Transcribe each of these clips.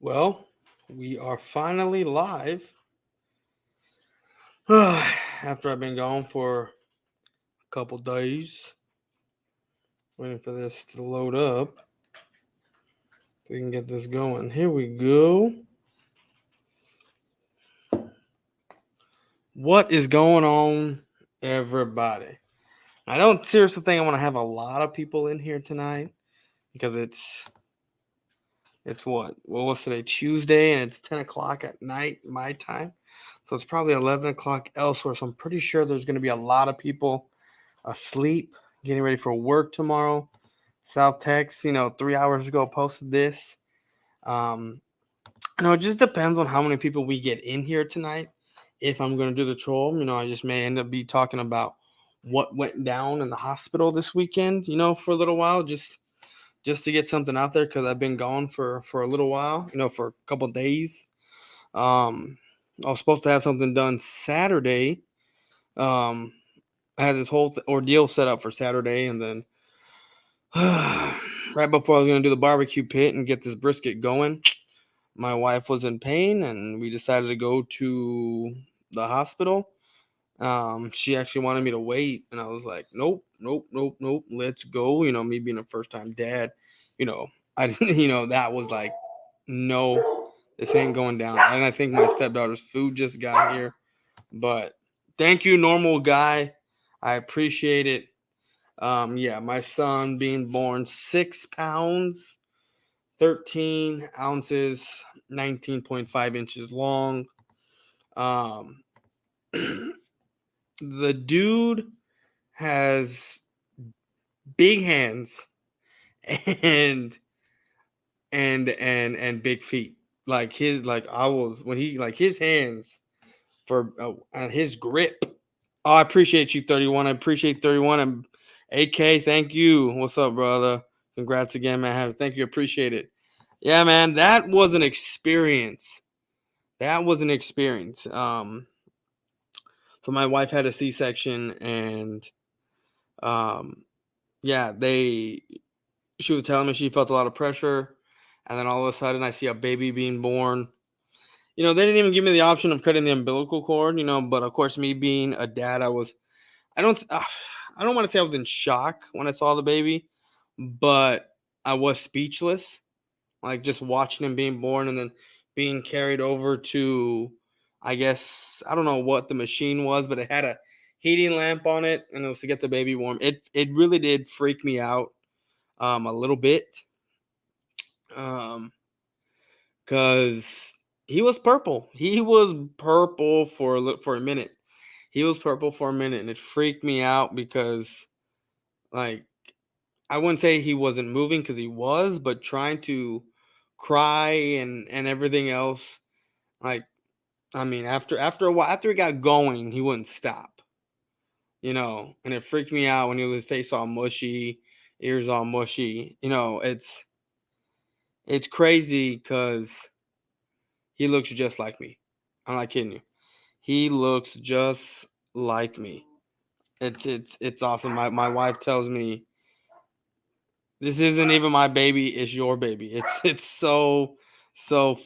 Well, we are finally live. After I've been gone for a couple days, waiting for this to load up. We can get this going. Here we go. What is going on, everybody? I don't seriously think I want to have a lot of people in here tonight because it's what? Well, what's today? Tuesday, and it's 10 o'clock at night my time. So it's probably 11 o'clock elsewhere. So I'm pretty sure there's going to be a lot of people asleep, getting ready for work tomorrow. South Tex, 3 hours ago posted this. Um, it just depends on how many people we get in here tonight. If I'm going to do the troll, I just may end up be talking about what went down in the hospital this weekend, for a little while, just to get something out there because I've been gone for a little while, for a couple of days. I was supposed to have something done Saturday. Um, I had this whole ordeal set up for Saturday, and then right before I was going to do the barbecue pit and get this brisket going, my wife was in pain, and we decided to go to the hospital. She actually wanted me to wait, and I was like, nope, nope, nope, nope, let's go. Me being a first time dad, I didn't, that was like, no, this ain't going down. And I think my stepdaughter's food just got here, but thank you, normal guy. I appreciate it. Yeah, my son being born 6 pounds, 13 ounces, 19.5 inches long. Um, the dude has big hands and and big feet. Like his like I was when he like his hands for and his grip. Oh, I appreciate you, 31. I appreciate 31 and AK. Thank you. What's up, brother? Congrats again, man. Thank you. Appreciate it. Yeah, man. That was an experience. That was an experience. So my wife had a C-section, and um, yeah, she was telling me she felt a lot of pressure, and then all of a sudden I see a baby being born. They didn't even give me the option of cutting the umbilical cord. But of course, me being a dad, I don't, I don't want to say I was in shock when I saw the baby, but I was speechless, like just watching him being born and then being carried over to, I guess, I don't know what the machine was, but it had a heating lamp on it, and it was to get the baby warm. It really did freak me out a little bit, um because he was purple. He was purple for a minute. He was purple for a minute, and it freaked me out because, like, I wouldn't say he wasn't moving because he was, but trying to cry and everything else. Like, I mean, after a while, after he got going, he wouldn't stop. And it freaked me out when his face all mushy, ears all mushy. It's crazy because he looks just like me. I'm not kidding you. He looks just like me. It's awesome. My wife tells me this isn't even my baby, it's your baby. It's so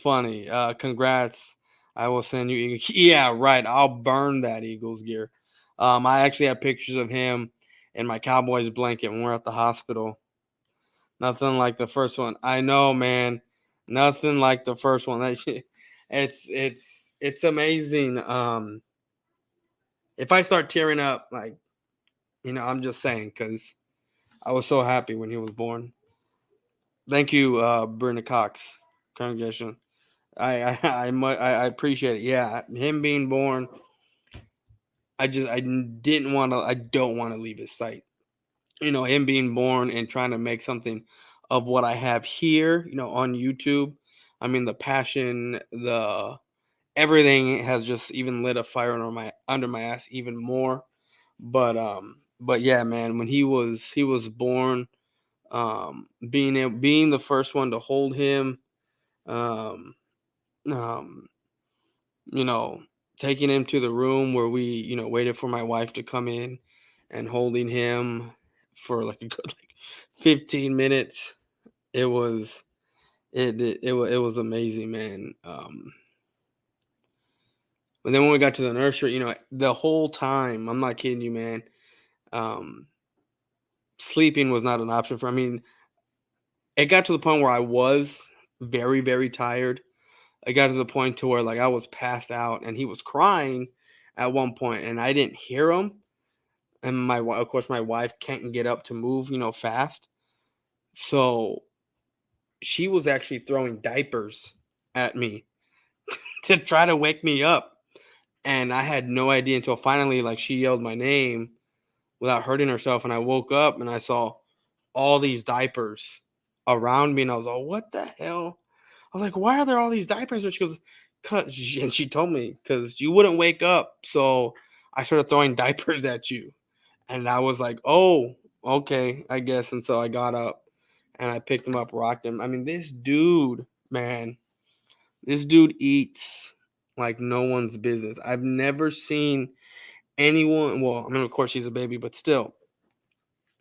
funny. Congrats. I will send you yeah, right. I'll burn that Eagles gear. I actually have pictures of him in my Cowboys blanket when we're at the hospital. Nothing like the first one. I know, man. Nothing like the first one. That shit, it's amazing. If I start tearing up, like, I'm just saying because I was so happy when he was born. Thank you, Brenda Cox congregation. I appreciate it. Yeah, him being born, I don't want to leave his sight. Him being born and trying to make something of what I have here, on YouTube. I mean, the passion, the everything has just even lit a fire under my ass even more. But yeah, man, when he was born, being the first one to hold him, um, um, you know, taking him to the room where we, waited for my wife to come in and holding him for like a good like 15 minutes. It was it was amazing, man. But then when we got to the nursery, the whole time, I'm not kidding you, man. Um, Sleeping was not an option for. I mean, it got to the point where I was very, very tired. I got to the point to where like I was passed out, and he was crying at one point, and I didn't hear him. And of course, my wife can't get up to move, fast. So she was actually throwing diapers at me to try to wake me up. And I had no idea until finally, like, she yelled my name without hurting herself. And I woke up and I saw all these diapers around me. And I was like, what the hell? I was like, why are there all these diapers? And she goes, and she told me, because you wouldn't wake up. So I started throwing diapers at you. And I was like, oh, okay, I guess. And so I got up and I picked him up, rocked him. I mean, this dude, man, this dude eats like no one's business. I've never seen anyone. Well, I mean, of course, he's a baby, but still,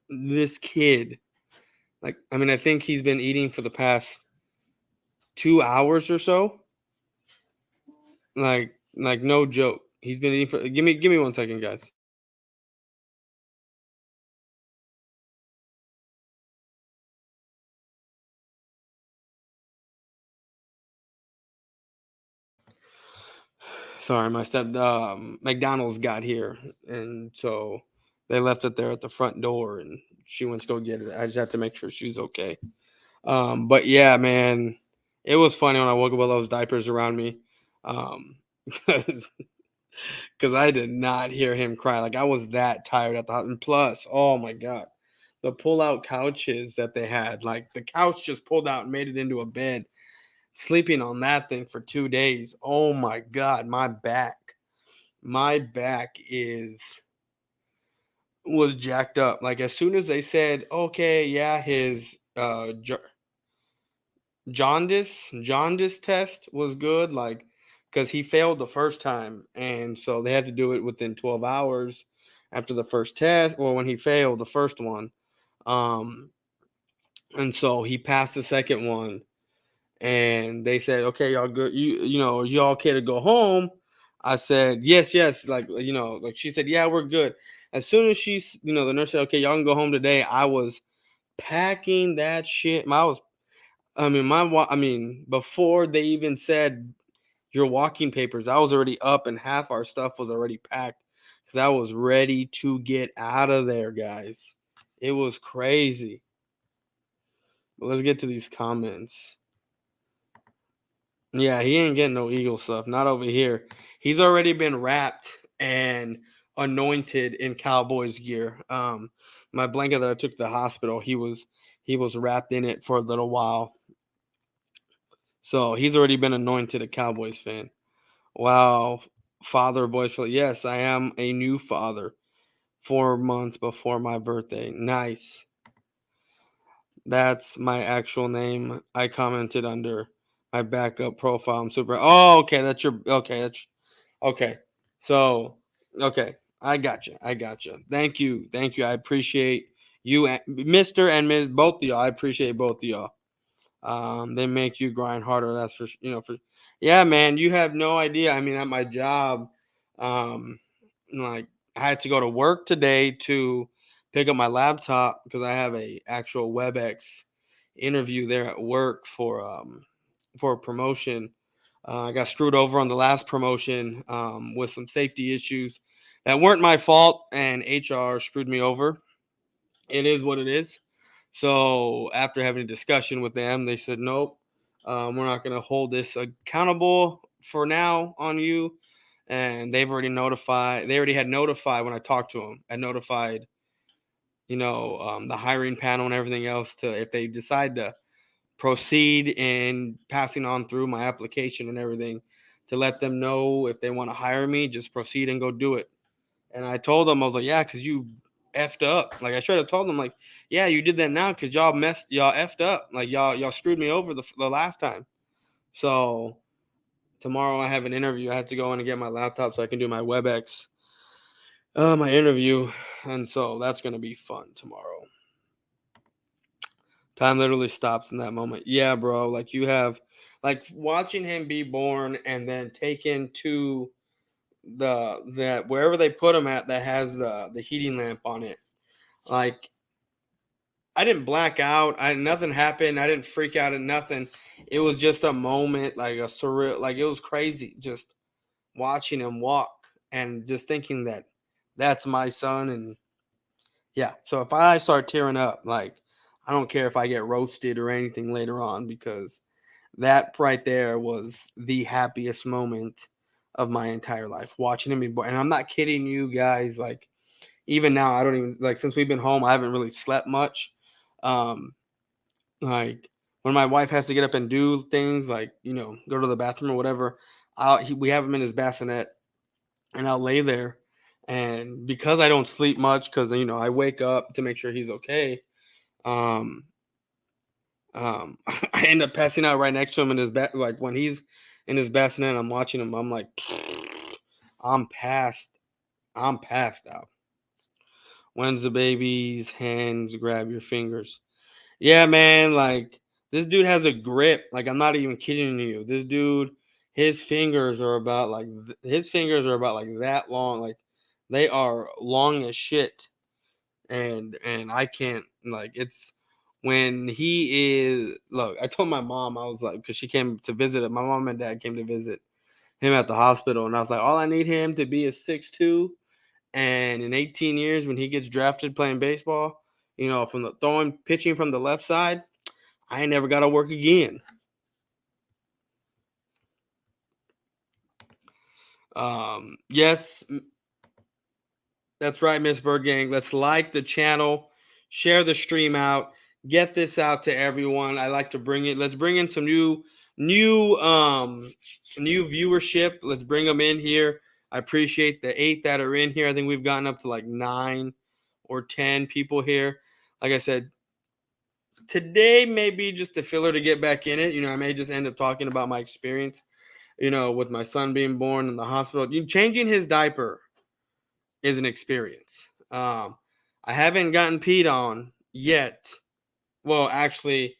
this kid, like, I mean, I think he's been eating for the past 2 hours or so. Like no joke. He's been eating for. Give me 1 second, guys. Sorry, my step McDonald's got here, and so they left it there at the front door, and she went to go get it. I just had to make sure she's okay. But yeah, man, it was funny when I woke up with all those diapers around me, um, because I did not hear him cry. Like I was that tired at the house, and plus, oh my god, the pull-out couches that they had, like the couch just pulled out and made it into a bed. Sleeping on that thing for 2 days. Oh my god, my back is was jacked up. Like as soon as they said, okay, yeah, his jaundice test was good, like because he failed the first time, and so they had to do it within 12 hours after the first test. Well, when he failed the first one, um, and so he passed the second one, and they said, "Okay, y'all good? Y'all okay to go home?" I said, "Yes, yes." Like she said, "Yeah, we're good." As soon as the nurse said, "Okay, y'all can go home today," I was packing that shit. I mean, before they even said your walking papers, I was already up, and half our stuff was already packed because I was ready to get out of there, guys. It was crazy. But let's get to these comments. Yeah, he ain't getting no eagle stuff. Not over here. He's already been wrapped and anointed in Cowboys gear. My blanket that I took to the hospital, he was wrapped in it for a little while. So he's already been anointed a Cowboys fan. Wow, father boys for yes, I am a new father. 4 months before my birthday. Nice. That's my actual name. I commented under my backup profile. I'm super. Oh, okay. That's your. Okay. That's okay. So, okay. I got you. I got you. Thank you. Thank you. I appreciate you, Mr. and Ms. Both of y'all. I appreciate both of y'all. They make you grind harder. That's for yeah, man. You have no idea. I mean, at my job, um, like I had to go to work today to pick up my laptop because I have a actual WebEx interview there at work for a promotion. I got screwed over on the last promotion with some safety issues that weren't my fault, and HR screwed me over. It is what it is. So after having a discussion with them, they said, nope, we're not going to hold this accountable for now on you. And they already had notified when I talked to them. I notified, the hiring panel and everything else to, if they decide to proceed in passing on through my application and everything, to let them know if they want to hire me, just proceed and go do it. And I told them, I was like, yeah, because you effed up. Like I should have told them, like, yeah, you did that now because y'all effed up. Like y'all screwed me over the last time. So tomorrow I have an interview. I have to go in and get my laptop so I can do my WebEx, my interview, and so that's gonna be fun tomorrow. Time literally stops in that moment. Yeah, bro. Like you have, like watching him be born and then taken to that wherever they put him at that has the heating lamp on it. Like I didn't black out. I Nothing happened. I didn't freak out at nothing. It was just a moment, like a surreal. Like it was crazy, just watching him walk and just thinking that that's my son. And yeah, so if I start tearing up, like I don't care if I get roasted or anything later on because that right there was the happiest moment of my entire life watching him be born. And I'm not kidding you guys. Like even now, I don't even like since we've been home, I haven't really slept much. Um, like when my wife has to get up and do things like go to the bathroom or whatever, we have him in his bassinet, and I'll lay there. And because I don't sleep much, because I wake up to make sure he's okay. Um, I end up passing out right next to him in his back. Like when he's in his bassinet, I'm watching him. I'm like, I'm passed. I'm passed out. When's the baby's hands grab your fingers? Yeah, man. Like this dude has a grip. Like I'm not even kidding you. This dude, his fingers are about like that long. Like they are long as shit. And I can't like it's when he is look, I told my mom, I was like, because she came to visit him. My mom and dad came to visit him at the hospital, and I was like, all I need him to be is 6'2", and in 18 years when he gets drafted playing baseball, from the throwing pitching from the left side, I ain't never gotta work again. Yes, that's right, Miss Bird Gang. Let's like the channel, share the stream out, get this out to everyone. I like to bring it. Let's bring in some new, new viewership. Let's bring them in here. I appreciate the 8 that are in here. I think we've gotten up to like 9 or 10 people here. Like I said, today may be just a filler to get back in it. I may just end up talking about my experience, with my son being born in the hospital. Changing his diaper is an experience. I haven't gotten peed on yet. Well, actually,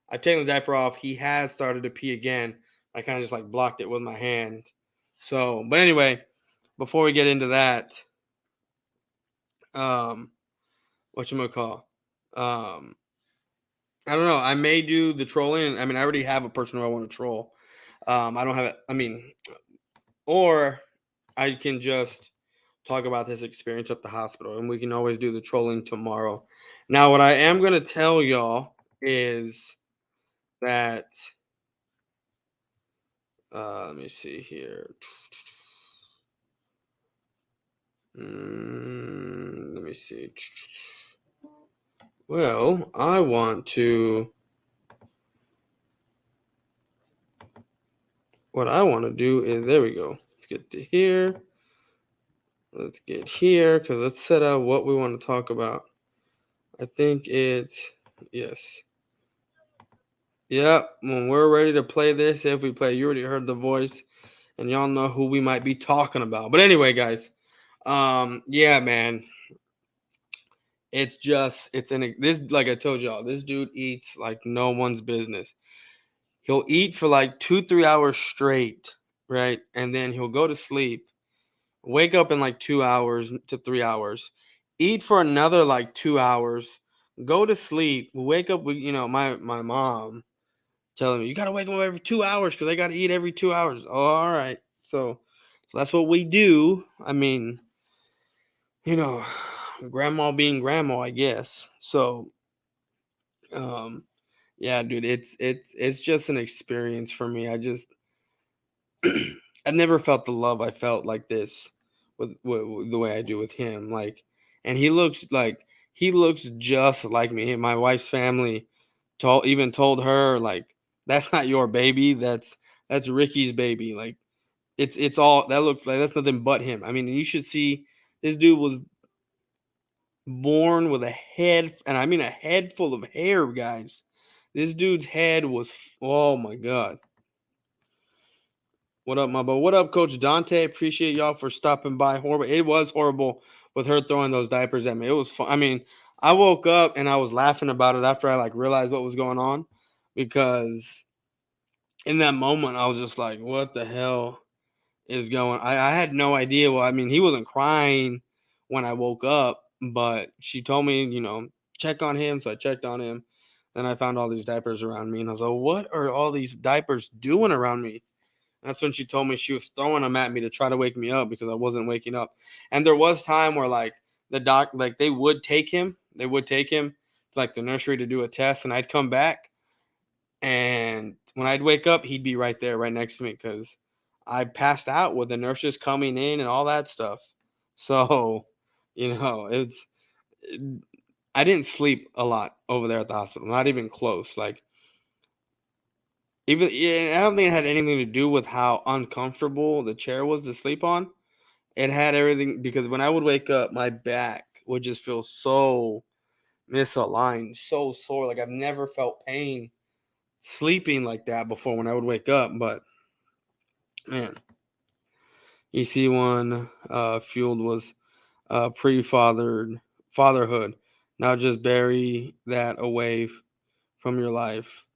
I've taken the diaper off. He has started to pee again. I kind of just like blocked it with my hand. So, but anyway, before we get into that, um, what you gonna call? Um, I don't know. I may do the trolling. I mean, I already have a person who I want to troll. I don't have it. I mean, or I can just talk about this experience at the hospital, and we can always do the trolling tomorrow. Now, what I am going to tell y'all is that, let me see here. Let me see. Well, what I want to do is, there we go. Let's get to here. Let's get here because let's set out what we want to talk about. I think yes. Yep. When we're ready to play this, if we play, you already heard the voice and y'all know who we might be talking about. But anyway, guys, yeah, man, this, like I told y'all, this dude eats like no one's business. He'll eat for like 2-3 hours straight, right? And then he'll go to sleep, wake up in like 2 hours to 3 hours, eat for another like 2 hours, go to sleep, wake up with my mom telling me you gotta wake up every 2 hours because I gotta eat every 2 hours. Oh, all right. So that's what we do. I mean, you know, grandma being grandma, I guess. So um yeah, dude, it's just an experience for me. I've never felt the love I felt like this with the way I do with him. Like, and he looks just like me. My wife's family told her like that's not your baby. That's Ricky's baby. Like it's all that looks like that's nothing but him. I mean, you should see this dude was born with a head, and I mean a head full of hair, guys. This dude's head was oh my god. What up, my boy? What up, Coach Dante? Appreciate y'all for stopping by. Horrible. It was horrible with her throwing those diapers at me. It was fun. I mean, I woke up and I was laughing about it after I like realized what was going on, because in that moment I was just like, what the hell is going, I had no idea. Well, I mean, he wasn't crying when I woke up, but she told me, check on him. So I checked on him. Then I found all these diapers around me and I was like, what are all these diapers doing around me? That's when she told me she was throwing them at me to try to wake me up because I wasn't waking up. And there was time where like like they would take him to like the nursery to do a test, and I'd come back, and when I'd wake up, he'd be right there, right next to me, because I passed out with the nurses coming in and all that stuff. So, it's I didn't sleep a lot over there at the hospital, not even close. Like, even, yeah, I don't think it had anything to do with how uncomfortable the chair was to sleep on. It had everything, because when I would wake up, my back would just feel so misaligned, so sore. Like I've never felt pain sleeping like that before when I would wake up. But man, EC1 fueled was pre-fathered fatherhood. Now just bury that away from your life.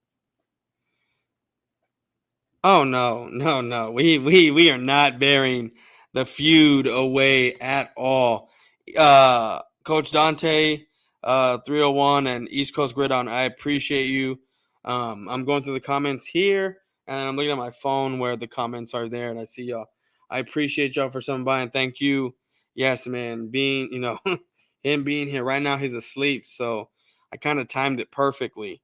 Oh no, no, no. We are not burying the feud away at all. Coach Dante, 301 and East Coast Gridiron, I appreciate you. I'm going through the comments here, and then I'm looking at my phone where the comments are there, and I see y'all. I appreciate y'all for coming by, and thank you. Yes, man. Being, him being here right now, he's asleep, so I kind of timed it perfectly.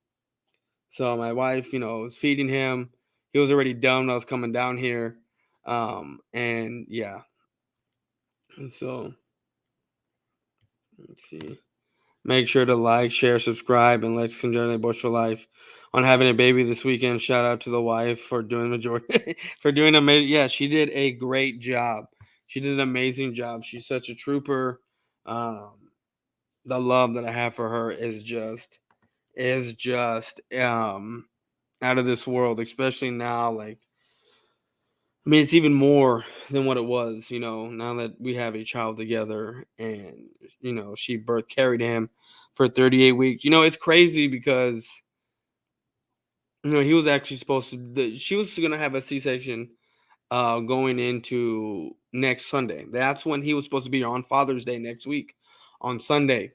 So my wife, was feeding him. He was already done when I was coming down here. And yeah. And so let's see. Make sure to like, share, subscribe, and let's enjoy the Boyz4Life on having a baby this weekend. Shout out to the wife for doing majority for doing amazing. Yeah, she did a great job. She did an amazing job. She's such a trooper. Um, the love that I have for her is just out of this world, especially now. Like, I mean, it's even more than what it was, now that we have a child together, and, she birth carried him for 38 weeks. It's crazy because, he was actually supposed to, she was going to have a C-section going into next Sunday. That's when he was supposed to be on Father's Day next week on Sunday.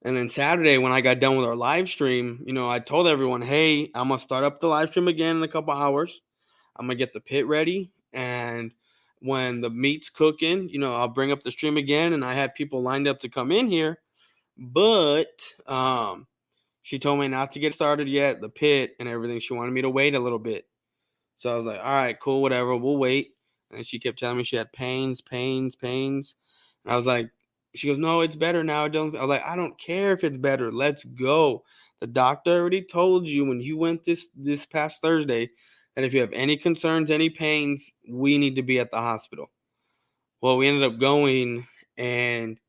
And then Saturday, when I got done with our live stream, I told everyone, hey, I'm going to start up the live stream again in a couple hours. I'm gonna get the pit ready, and when the meat's cooking, I'll bring up the stream again. And I had people lined up to come in here, but she told me not to get started yet, the pit and everything. She wanted me to wait a little bit. So I was like, all right, cool, whatever, we'll wait. And she kept telling me she had pains, pains, pains. And I was like, she goes, no, it's better now. I was like, I don't care if it's better. Let's go. The doctor already told you when you went this past Thursday that if you have any concerns, any pains, we need to be at the hospital. Well, we ended up going, and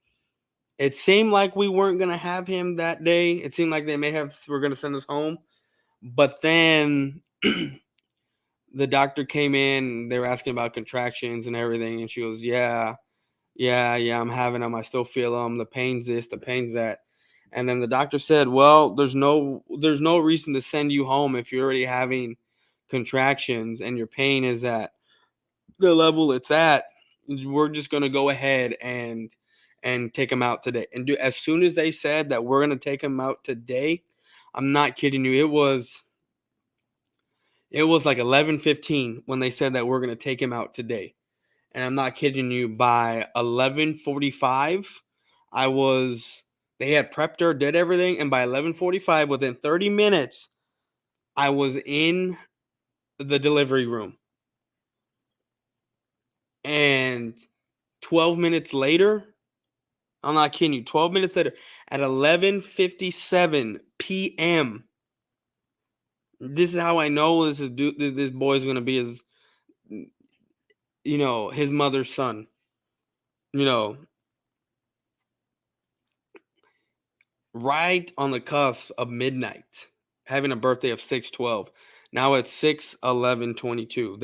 it seemed like we weren't gonna have him that day. It seemed like they were gonna send us home. But then the doctor came in, they were asking about contractions and everything, and she goes, yeah, yeah, yeah, I'm having them. I still feel them. The pain's this, the pain's that. And then the doctor said, well, there's no reason to send you home if you're already having contractions and your pain is at the level it's at. We're just gonna go ahead and take him out today. And as soon as they said that we're gonna take him out today, I'm not kidding you. It was like 11:15 when they said that we're gonna take him out today. And I'm not kidding you, by 11:45, I was they had prepped her, did everything, and by 11:45, within 30 minutes, I was in the delivery room. And 12 minutes later, I'm not kidding you, 12 minutes later, at 11:57 p.m., this is how I know this boy's gonna be his mother's son. You know, right on the cusp of midnight, having a birthday of 6/12. Now it's 6/11/22.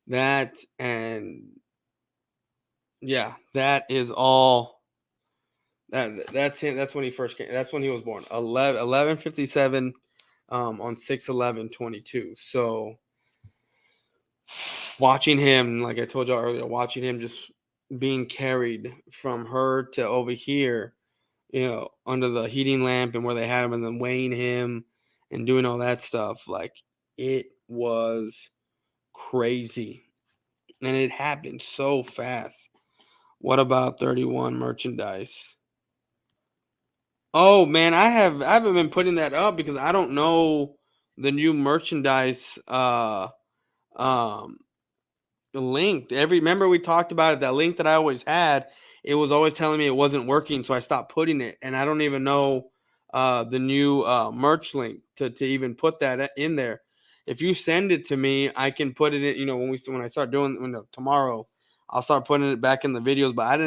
That, and yeah, that is all That's him. That's when he first came. That's when he was born. 1157 on 6/11/22. So watching him, like I told y'all earlier, watching him just being carried from her to over here, under the heating lamp and where they had him, and then weighing him and doing all that stuff, like it was crazy. And it happened so fast. What about 31 merchandise? Oh man, I haven't been putting that up because I don't know the new merchandise um link. Remember we talked about it, that link that I always had, it was always telling me it wasn't working, so I stopped putting it, and I don't even know the new merch link to even put that in there. If you send it to me, I can put it in, when I start doing tomorrow, I'll start putting it back in the videos, but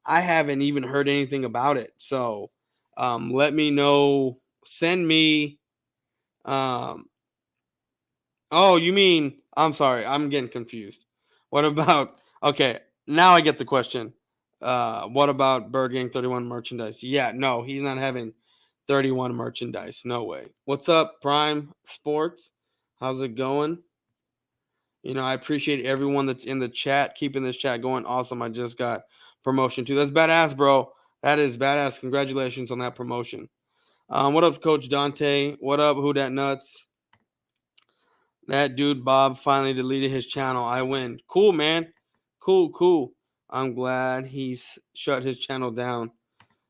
I haven't even heard anything about it. So let me know, send me um oh, you mean, I'm sorry, I'm getting confused. What about, okay, now I get the question. What about Bird Gang 31 merchandise? Yeah, no, he's not having 31 merchandise. No way. What's up, Prime Sports? How's it going? I appreciate everyone that's in the chat, keeping this chat going. Awesome. I just got promotion too. That's badass, bro. That is badass. Congratulations on that promotion. What up, Coach Dante? What up, Who Dat Nuts? That dude Bob finally deleted his channel. I win. Cool, man. Cool, cool. I'm glad he's shut his channel down.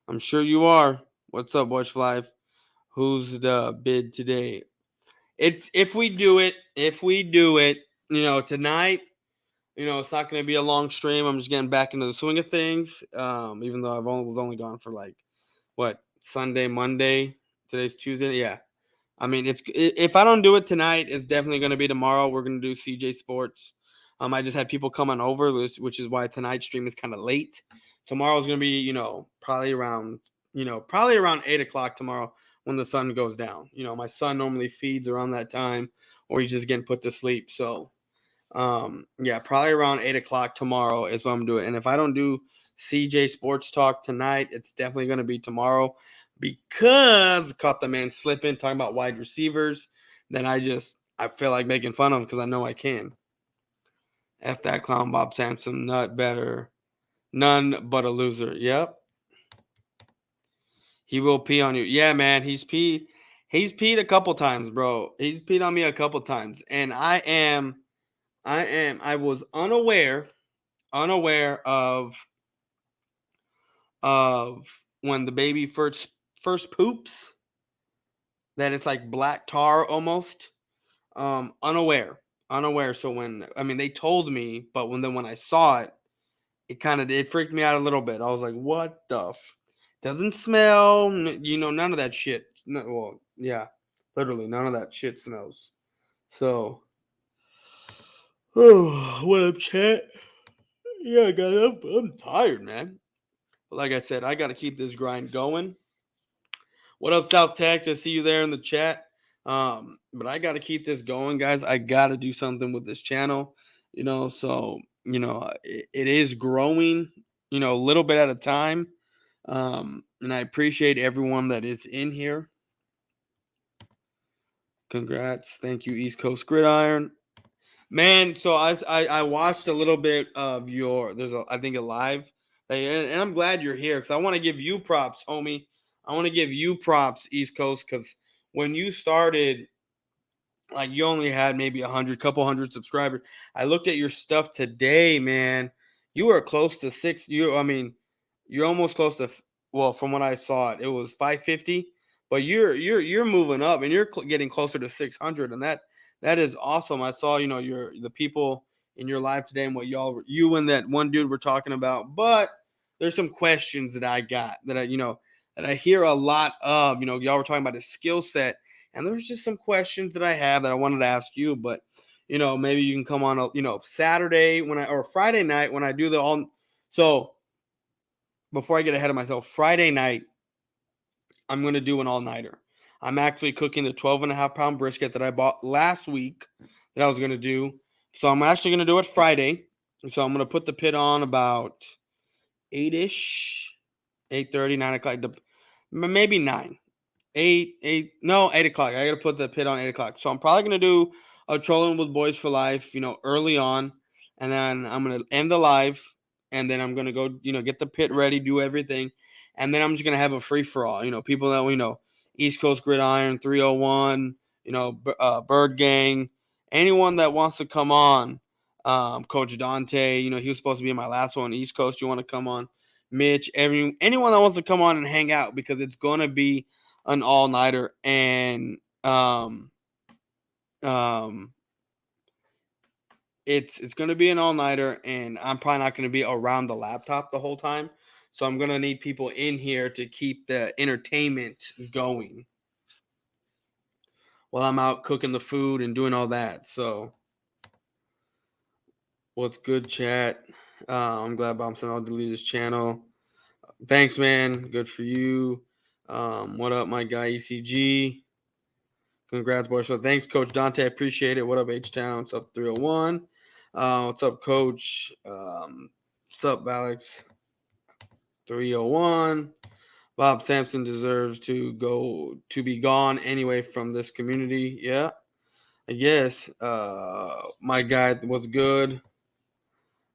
I'm sure you are. What's up, Boyz4Life? Who's the bid today? It's if we do it, tonight, it's not going to be a long stream. I'm just getting back into the swing of things. Even though was only gone for like Sunday, Monday. Today's Tuesday. Yeah. I mean, if I don't do it tonight, it's definitely going to be tomorrow. We're going to do CJ Sports. I just had people coming over, which is why tonight's stream is kind of late. Tomorrow's going to be, probably around 8 o'clock tomorrow when the sun goes down. My son normally feeds around that time, or he's just getting put to sleep. So, yeah, probably around 8 o'clock tomorrow is what I'm doing. And if I don't do CJ Sports Talk tonight, it's definitely going to be tomorrow, because caught the man slipping talking about wide receivers. Then I feel like making fun of him because I know I can. F that clown Bob Sansom, nut better. None but a loser. Yep. He will pee on you. Yeah, man. He's peed. He's peed a couple times, bro. He's peed on me a couple times. And I was unaware of when the baby first poops, that it's like black tar almost. Unaware. So they told me, but when I saw it, it freaked me out a little bit. I was like, what the doesn't smell, none of that shit. No, well, yeah, literally none of that shit smells. So, oh, what up, chat? Yeah, guys, I'm tired, man. But like I said, I got to keep this grind going. What up, South Texas? I see you there in the chat. But I got to keep this going, guys. I got to do something with this channel, so, it is growing, a little bit at a time. And I appreciate everyone that is in here. Congrats. Thank you, East Coast Gridiron. Man, so I watched a little bit of I think a live, and I'm glad you're here because I want to give you props, homie. I want to give you props, East Coast, because when you started, like, you only had maybe couple hundred subscribers. I looked at your stuff today, man. You were close to you're almost close to, well, from what I saw, it was 550, but you're moving up, and you're getting closer to 600, and that is awesome. I saw, the people in your live today and what you and that one dude were talking about, but there's some questions that I got that I hear a lot of, y'all were talking about his skill set, and there's just some questions that I have that I wanted to ask you, but maybe you can come on, Saturday or Friday night when I do the all. So before I get ahead of myself, Friday night, I'm going to do an all-nighter. I'm actually cooking the 12.5-pound brisket that I bought last week that I was going to do. So I'm actually going to do it Friday. So I'm going to put the pit on about 8-ish. 8:30, 9 o'clock, maybe 9. 8 o'clock. I gotta put the pit on 8 o'clock. So I'm probably gonna do a trolling with Boyz4Life, early on, and then I'm gonna end the live, and then I'm gonna go, get the pit ready, do everything, and then I'm just gonna have a free for all. People that East Coast Gridiron, 301, Bird Gang, anyone that wants to come on. Coach Dante, he was supposed to be in my last one. East Coast, you want to come on? Mitch, anyone that wants to come on and hang out, because it's gonna be an all-nighter, and um it's going to be an all-nighter, and I'm probably not going to be around the laptop the whole time, so I'm going to need people in here to keep the entertainment going while I'm out cooking the food and doing all that. So what's good, chat? I'm glad Bombson. I'll delete his channel. Thanks, man. Good for you. What up, my guy ECG? Congrats, boys. So thanks, Coach Dante. I appreciate it. What up, H-Town? What's up, 301? What's up, Coach? What's up, Alex? 301. Bob Sampson deserves to be gone anyway from this community. Yeah, I guess. My guy, what's good?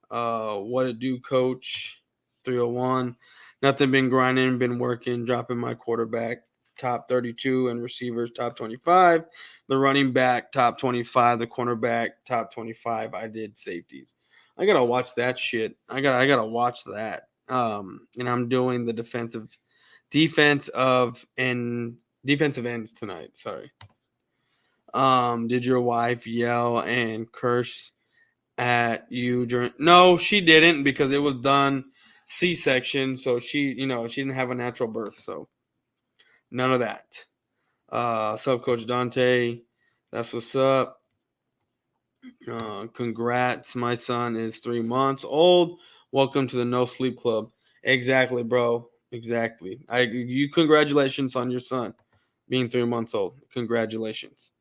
What it do, Coach? 301. Nothing, been grinding, been working, dropping my quarterback top 32 and receivers top 25. The running back top 25, the cornerback top 25. I did safeties. I gotta watch that shit. I gotta watch that. And I'm doing the defensive ends tonight. Sorry. Did your wife yell and curse at you during? No, she didn't, because it was done C-section, so she didn't have a natural birth, so none of that. Sub Coach Dante, that's what's up. Congrats, my son is 3 months old. Welcome to the No Sleep Club. Exactly, bro. Exactly. Congratulations on your son being 3 months old. Congratulations.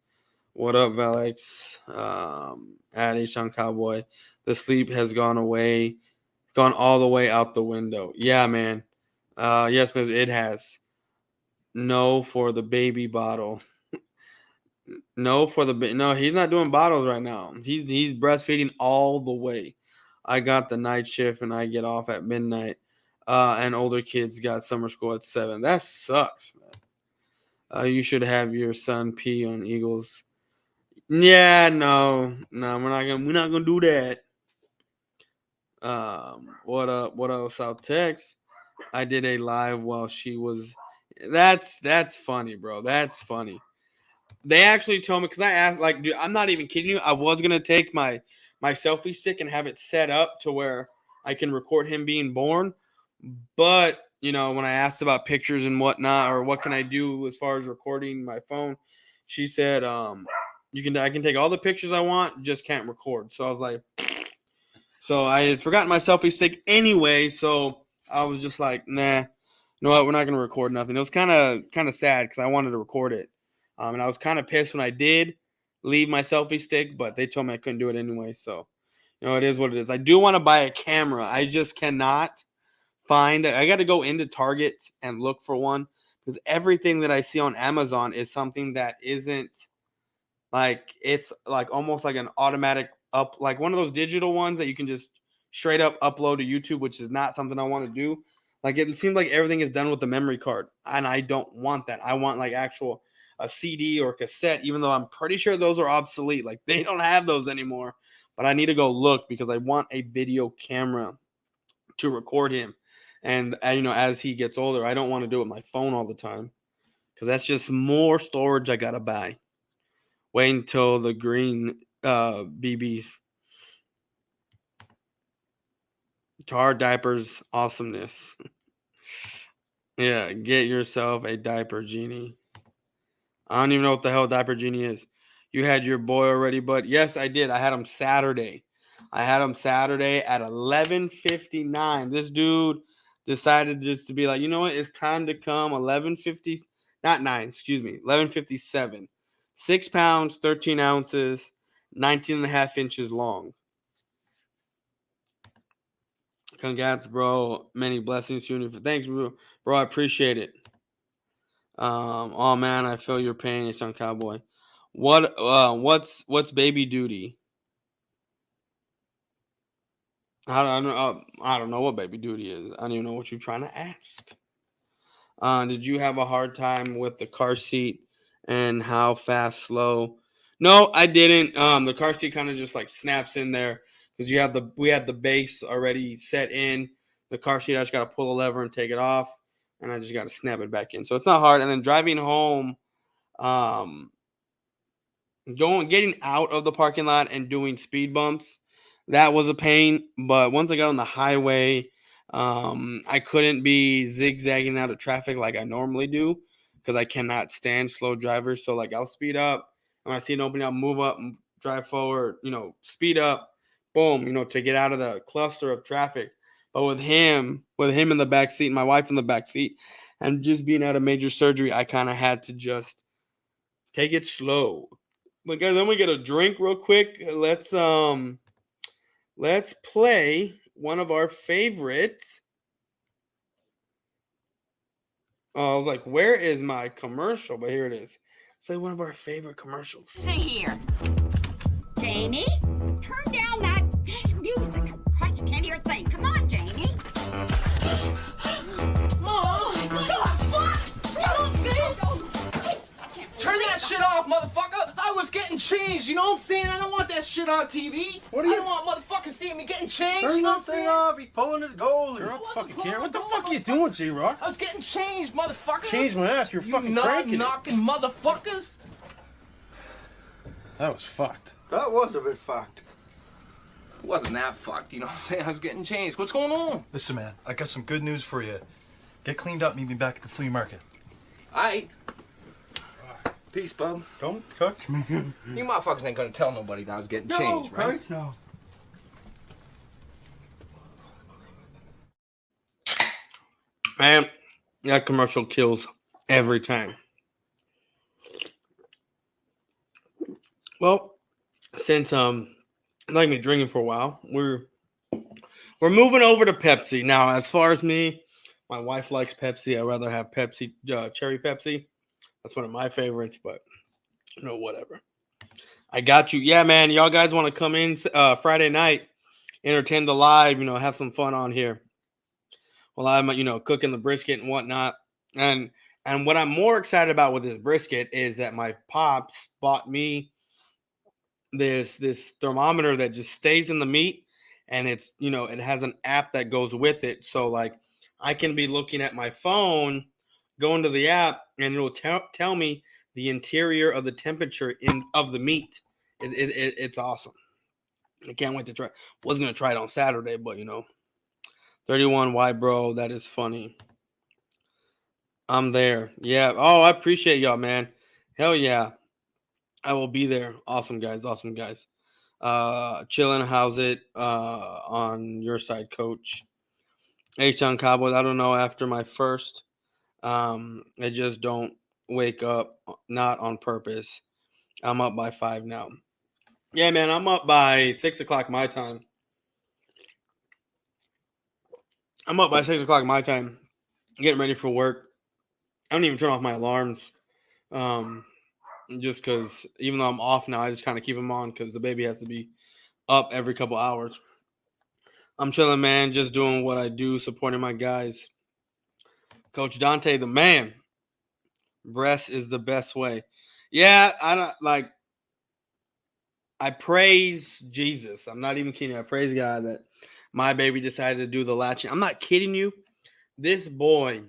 What up, Alex? At H-Town Cowboy. The sleep has gone all the way out the window. Yeah, man. Yes, man, it has. No for the baby bottle. No, he's not doing bottles right now. He's breastfeeding all the way. I got the night shift and I get off at midnight. And older kids got summer school at 7. That sucks, man. You should have your son pee on Eagles. Yeah, no, we're not gonna do that. What up, South Tex? I did a live while she was. That's funny, bro. That's funny. They actually told me, because I asked, like, dude, I'm not even kidding you. I was gonna take my selfie stick and have it set up to where I can record him being born, but when I asked about pictures and whatnot, or what can I do as far as recording my phone, she said, I can take all the pictures I want, just can't record. So I was like, so I had forgotten my selfie stick anyway, so I was just like, nah, you know what, we're not gonna record nothing. It was kind of sad because I wanted to record it, and I was kind of pissed when I did leave my selfie stick, but they told me I couldn't do it anyway. So it is what it is. I do want to buy a camera. I just cannot find. I got to go into Target and look for one, because everything that I see on Amazon is something that isn't. Like, it's like almost like an automatic up, like one of those digital ones that you can just straight up upload to YouTube, which is not something I want to do. Like, it seems like everything is done with the memory card, and I don't want that. I want like actual a CD or cassette, even though I'm pretty sure those are obsolete. Like, they don't have those anymore. But I need to go look, because I want a video camera to record him. And as he gets older, I don't want to do it with my phone all the time, because that's just more storage I gotta buy. Wait until the green BBs. Tar diapers awesomeness. Yeah, get yourself a diaper genie. I don't even know what the hell diaper genie is. You had your boy already, bud? Yes, I did. I had him Saturday. At 11:59. This dude decided just to be like, you know what? It's time to come. 11:50, not 9, excuse me, 11:57. 6 pounds, 13 ounces, 19 and a half inches long. Congrats, bro. Many blessings to you. Thanks, bro. Bro, I appreciate it. Oh man, I feel your pain, your son cowboy. What's baby duty? I don't know what baby duty is. I don't even know what you're trying to ask. Did you have a hard time with the car seat and how fast, slow? No, I didn't. The car seat kind of just like snaps in there because we had the base already set in. The car seat, I just got to pull a lever and take it off, and I just got to snap it back in. So it's not hard. And then driving home, um, getting out of the parking lot and doing speed bumps, that was a pain. But once I got on the highway, I couldn't be zigzagging out of traffic like I normally do because I cannot stand slow drivers. So like I'll speed up, and when I see an opening, I'll move up and drive forward, speed up, boom, to get out of the cluster of traffic. But with him in the back seat, my wife in the back seat, and just being out of major surgery, I kind of had to just take it slow. But guys, let me get a drink real quick. Let's play one of our favorites. I was like, where is my commercial? But here it is. Let's play one of our favorite commercials. See here. Jamie, turn down that damn music. I can't hear a thing. Come on, Jamie. Oh, God, fuck! You don't see? Turn that shit off, motherfucker! I was getting changed, you know what I'm saying? I don't want that shit on TV. I don't want motherfuckers seeing me getting changed, you know what I'm saying? Off. He's pulling his goalie. You're fucking camera. What the fuck are you doing, J-Rock? I was getting changed, motherfucker. Change my ass. You're fucking not cranking knocking motherfuckers. That was fucked. That was a bit fucked. It wasn't that fucked, you know what I'm saying? I was getting changed. What's going on? Listen, man, I got some good news for you. Get cleaned up, meet me back at the flea market. Aight. Peace, bub. Don't touch me. You motherfuckers ain't gonna tell nobody that I was getting changed, right? Christ, no. Man, that commercial kills every time. Well, since like me drinking for a while, we're moving over to Pepsi now. As far as me, my wife likes Pepsi. I'd rather have Pepsi, cherry Pepsi. That's one of my favorites, but whatever. I got you. Yeah, man. Y'all guys want to come in Friday night, entertain the live, have some fun on here. Well, I'm, cooking the brisket and whatnot. And what I'm more excited about with this brisket is that my pops bought me this thermometer that just stays in the meat, and it's, it has an app that goes with it. So like I can be looking at my phone, go into the app, and it'll tell me the interior of the temperature of the meat. It's awesome. I can't wait to try. Wasn't gonna try it on Saturday, but 31. Why, bro? That is funny. I'm there. Yeah. Oh, I appreciate y'all, man. Hell yeah. I will be there. Awesome guys. Awesome guys. Chilling. How's it on your side, coach? H-Town Cowboys. I don't know. After my first, I just don't wake up, not on purpose. I'm up by 5 now. Yeah, man. I'm up by 6 o'clock my time. I'm up by 6 o'clock my time, getting ready for work. I don't even turn off my alarms. Just because even though I'm off now, I just kind of keep them on because the baby has to be up every couple hours. I'm chilling, man, just doing what I do, supporting my guys. Coach Dante, the man. Breast is the best way. Yeah, I praise Jesus. I'm not even kidding. I praise God that my baby decided to do the latching. I'm not kidding you. This boy,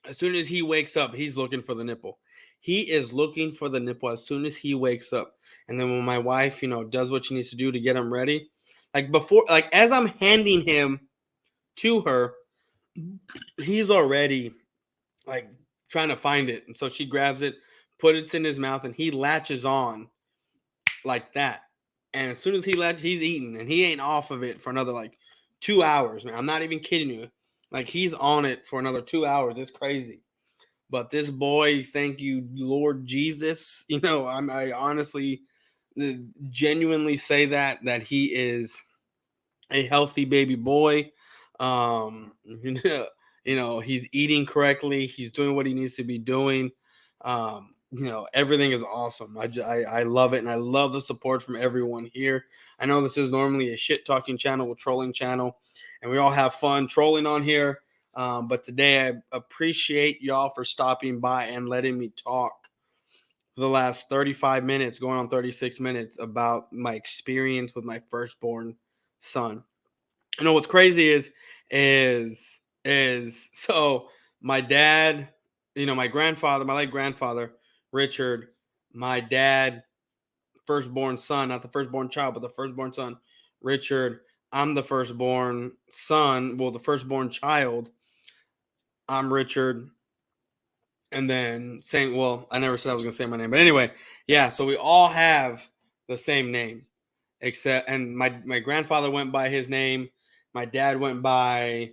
as soon as he wakes up, he's looking for the nipple. He is looking for the nipple as soon as he wakes up. And then when my wife, does what she needs to do to get him ready, as I'm handing him to her, he's already trying to find it. And so she grabs it, puts it in his mouth, and he latches on like that. And as soon as he latches, he's eating, and he ain't off of it for another 2 hours, man. I'm not even kidding you. He's on it for another 2 hours. It's crazy. But this boy, thank you, Lord Jesus. I honestly, genuinely say that he is a healthy baby boy. He's eating correctly. He's doing what he needs to be doing. Everything is awesome. I love it, and I love the support from everyone here. I know this is normally a shit talking channel, a trolling channel, and we all have fun trolling on here. But today I appreciate y'all for stopping by and letting me talk for the last 35 minutes, going on 36 minutes, about my experience with my firstborn son. What's crazy is so my dad, my grandfather, my late grandfather, Richard, my dad, firstborn son, not the firstborn child, but the firstborn son, Richard. I'm the firstborn son, well, the firstborn child. I'm Richard. And then saying, well, I never said I was going to say my name, but anyway, yeah. So we all have the same name, and my grandfather went by his name. My dad went by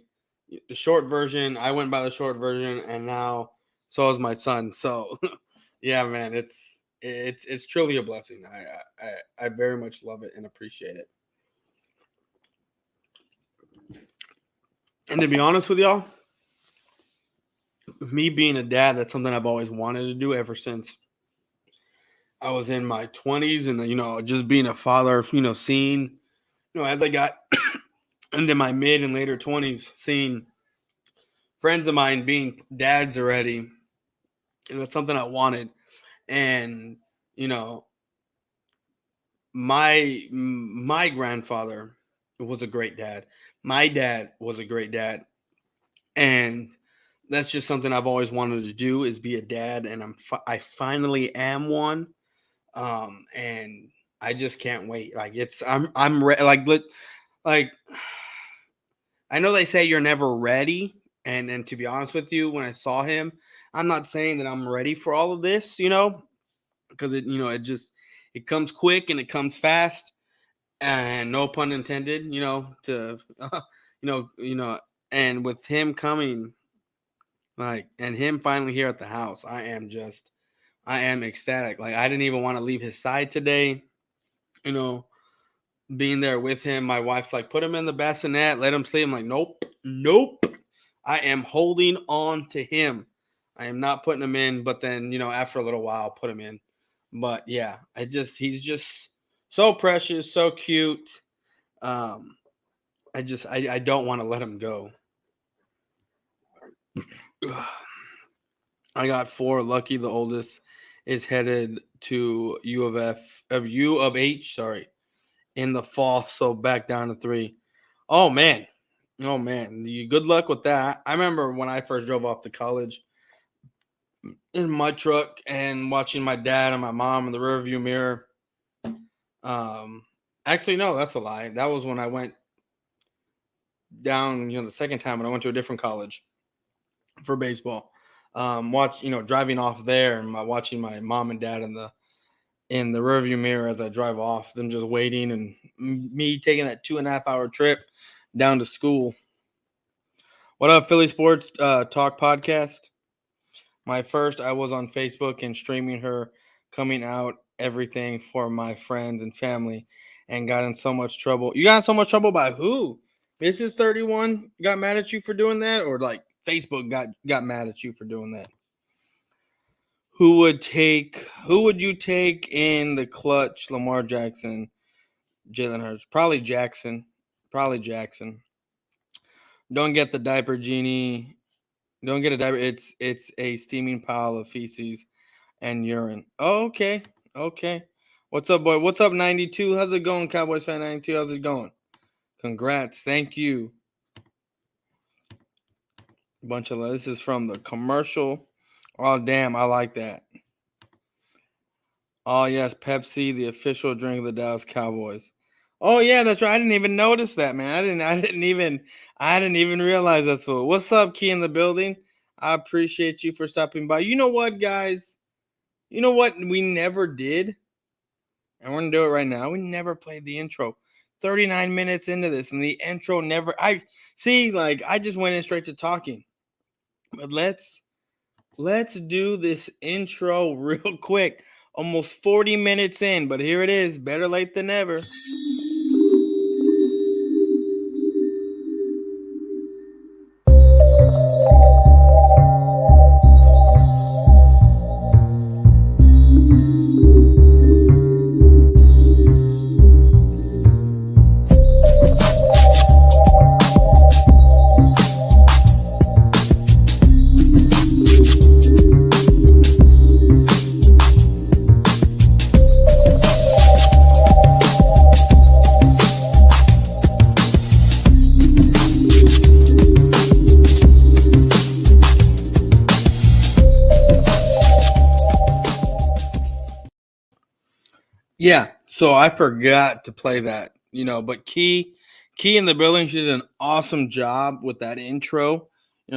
the short version. I went by the short version, and now so is my son. So, yeah, man, it's truly a blessing. I very much love it and appreciate it. And to be honest with y'all, me being a dad, that's something I've always wanted to do ever since I was in my 20s, and just being a father, seeing, as I got into my mid and later 20s, seeing friends of mine being dads already, and that's something I wanted. And my grandfather was a great dad. My dad was a great dad, and that's just something I've always wanted to do, is be a dad, and I finally am one. And I just can't wait. Like I'm like I know they say you're never ready, and to be honest with you, when I saw him, I'm not saying that I'm ready for all of this, because it comes quick and it comes fast, and no pun intended, to and with him coming, like, and him finally here at the house, I am ecstatic. Like, I didn't even want to leave his side today, you know, being there with him. My wife's like, put him in the bassinet, let him sleep. I'm like, nope. I am holding on to him. I am not putting him in, but then, after a little while, put him in. But yeah, he's just so precious, so cute. I don't want to let him go. I got 4. Lucky, the oldest, is headed to U of H, sorry, in the fall. So back down to 3. Oh man. You good luck with that. I remember when I first drove off to college in my truck and watching my dad and my mom in the rearview mirror. Actually, no, that's a lie. That was when I went down, the second time when I went to a different college for baseball. Driving off there and watching my mom and dad in the rearview mirror as I drive off, them just waiting, and me taking that 2.5-hour trip down to school. What up, Philly Sports Talk Podcast? My first, I was on Facebook and streaming her coming out everything for my friends and family, and got in so much trouble. You got in so much trouble by who? Mrs. 31 got mad at you for doing that, or like Facebook got mad at you for doing that? Who would you take in the clutch? Lamar Jackson, Jalen Hurts. Probably Jackson. Don't get the diaper, Genie. Don't get a diaper. It's a steaming pile of feces and urine. Oh, okay. What's up, boy? What's up, 92? How's it going, Cowboys fan 92? How's it going? Congrats. Thank you. Bunch of this is from the commercial. Oh, damn. I like that. Oh, yes. Pepsi, the official drink of the Dallas Cowboys. Oh, yeah, that's right. I didn't even notice that, man. I didn't even realize that's what. What's up, Key in the building? I appreciate you for stopping by. You know what, guys? You know what we never did? And we're going to do it right now. We never played the intro. 39 minutes into this, and the intro never. I just went in straight to talking. But let's do this intro real quick. Almost 40 minutes in, but here it is. Better late than never. Yeah, so I forgot to play that, but Key in the building, she did an awesome job with that intro.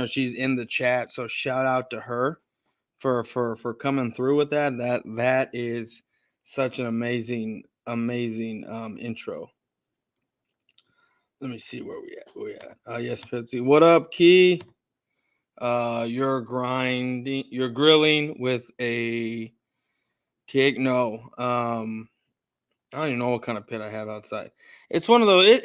She's in the chat, so shout out to her for coming through with that. That is such an amazing intro. Let me see where we at. Yes, Pepsi. What up, Key? You're grilling with a take. No. I don't even know what kind of pit I have outside. It's one of those.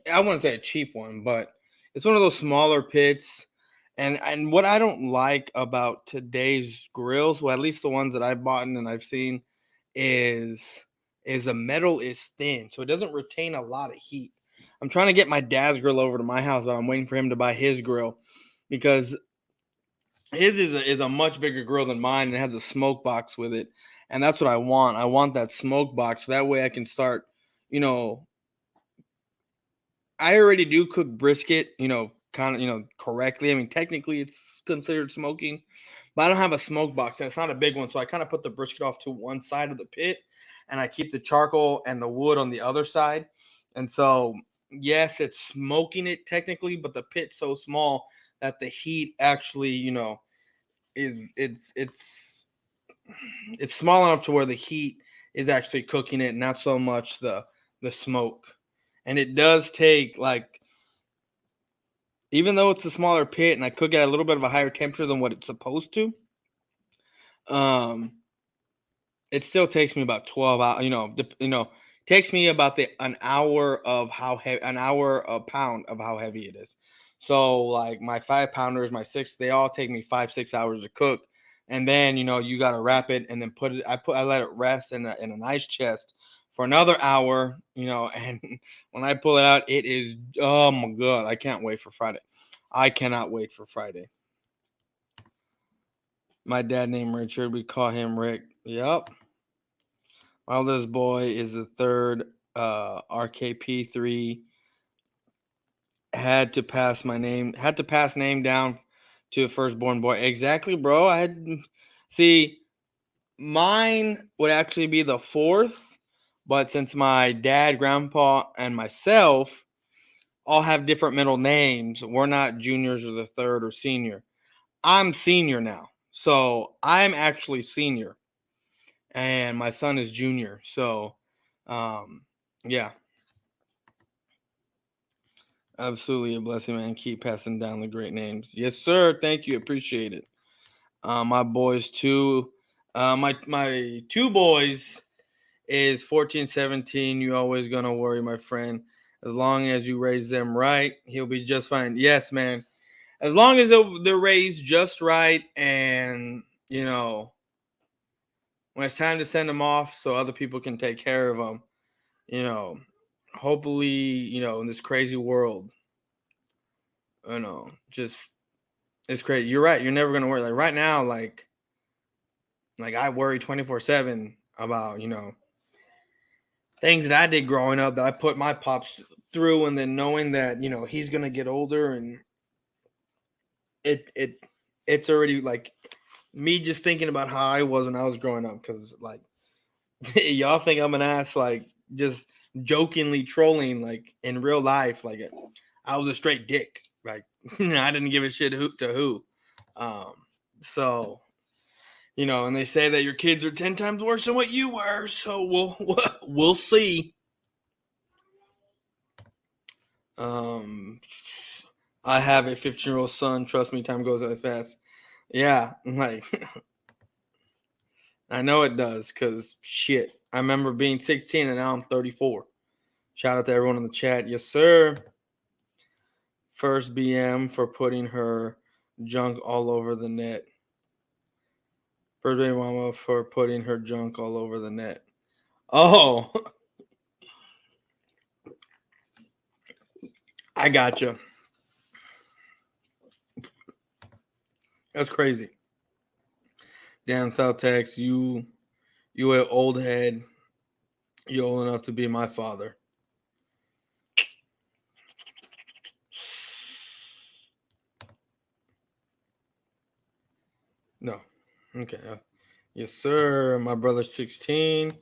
I wouldn't say a cheap one, but it's one of those smaller pits. And what I don't like about today's grills, well, at least the ones that I've bought and I've seen, is the metal is thin, so it doesn't retain a lot of heat. I'm trying to get my dad's grill over to my house, but I'm waiting for him to buy his grill because his is a much bigger grill than mine and it has a smoke box with it. And that's what I want. I want that smoke box. So that way I can start, you know, I already do cook brisket, kind of, correctly. I mean, technically it's considered smoking, but I don't have a smoke box and it's not a big one. So I kind of put the brisket off to one side of the pit and I keep the charcoal and the wood on the other side. And so, yes, it's smoking it technically, but the pit's so small that the heat actually, is it's small enough to where the heat is actually cooking it, not so much the smoke. And it does take, like, even though it's a smaller pit and I cook at a little bit of a higher temperature than what it's supposed to, um, it still takes me about 12 hours. Takes me about an hour of a pound of how heavy it is. So like my 5 pounders, my six, they all take me 5-6 hours to cook. And then you got to wrap it and then I let it rest in an ice chest for another hour. And when I pull it out, it is, oh my god, I can't wait for Friday. I cannot wait for Friday. My dad named Richard. We call him Rick. Yep. My oldest boy is the third. RKP3 had to pass name down to a firstborn boy. Exactly, bro. See, mine would actually be the fourth, but since my dad, grandpa, and myself all have different middle names, we're not juniors or the third or senior. I'm senior now. So I'm actually senior. And my son is junior. So yeah. Absolutely a blessing, man. Keep passing down the great names. Yes, sir. Thank you. Appreciate it. My boys too. My two boys is 14, 17. You always gonna worry, my friend. As long as you raise them right, he'll be just fine. Yes, man. As long as they're raised just right, and when it's time to send them off, so other people can take care of them. Hopefully, in this crazy world, just it's crazy. You're right. You're never gonna worry. Like right now, like I worry 24/7 about things that I did growing up that I put my pops through, and then knowing that he's gonna get older, and it's already like me just thinking about how I was when I was growing up, because like y'all think I'm an ass, like just jokingly trolling, like in real life, like I was a straight dick, like I didn't give a shit to who. Um, so and they say that your kids are 10 times worse than what you were. So we'll see. Um, I have a 15-year-old son. Trust me, time goes that fast. Yeah, like I know it does, because shit. I remember being 16 and now I'm 34. Shout out to everyone in the chat. Yes, sir. First BM for putting her junk all over the net. First baby mama for putting her junk all over the net. Oh, I gotcha. That's crazy. Damn, South Tex, you an old head. You old enough to be my father. No. Okay. Yes, sir. My brother's 16.